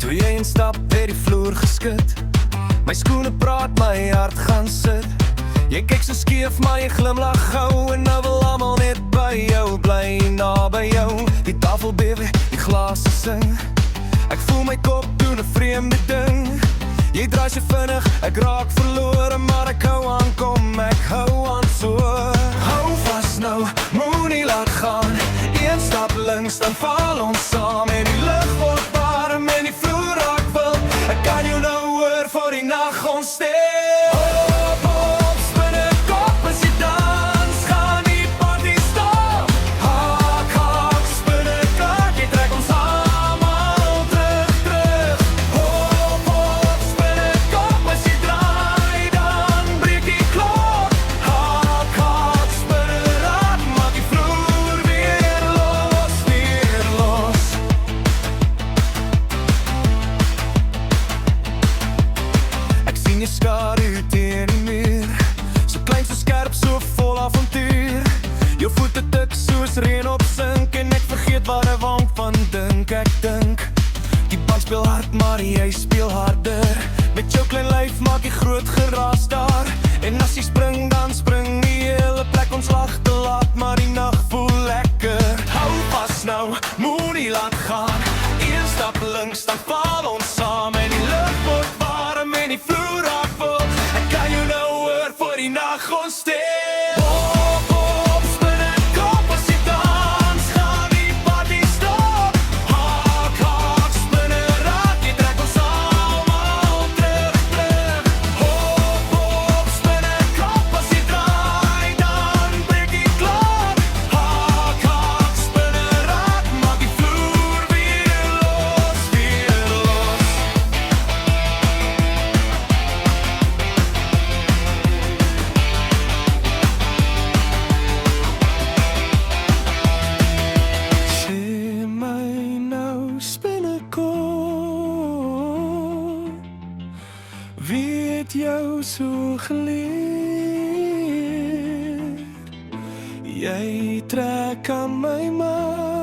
Toe jy instap, het die vloer geskit. My skoene praat, my hart gaan sit. Jy kyk so skeef, maar jy glimlach gou. En nou wil almal net by jou bly, naby jou. Die tafel bewe, die glase sing. Ek voel my kop doen 'n vreemde ding. Jy draai so vinnig, ek raak verlore. Maar ek hou aan, kom, ek hou aan so. Hou vas nou, moenie laat gaan. Een stap links, dan val ons saam. En die lug word warm en die vloer raak wild. Ek kan jou nou hoor voor die nag ons stil. Hop, hop, spin 'n kop as jy dans. Gaan die party stop. Hak, hak, spin 'n kaart. Jy trek ons almal terug, terug. Hop, hop, spin 'n kop as jy draai. Dan breek die klok. Hak, hak, spin 'n raak. Maak die vloer weer los, weer los. Ek sien jy skadu teen die muur. So klein, so skerp, so vol avontuur. Jou voete tik soos reën op sink. En ek vergeet waar 'n wang van dink. Ek dink die band speel hard, maar jy speel harder. Met jou klein lyf maak jy groot geraas daar. En as jy spring, dan spring die hele plek. Ons lag te laat, maar die nag voel lekker. Hou vas nou, moenie laat gaan. Een stap links, dan val ons saam. En die lug word warm en die vloer raak wild. Ek kan jou nou hoor voor die nag ons stil. Hop, hop, spin 'n kop as jy dans. Gaan die party stop. Hak, hak, spin 'n raak. Jy trek ons almal terug, terug. Hop, hop, spin 'n kop as jy draai. Dan breek die klok. Hak, hak, spin 'n raak. Maak die vloer weer los, weer los. Sê my nou, spin 'n kop. Wie het jou so geleer? Jy trek aan my maar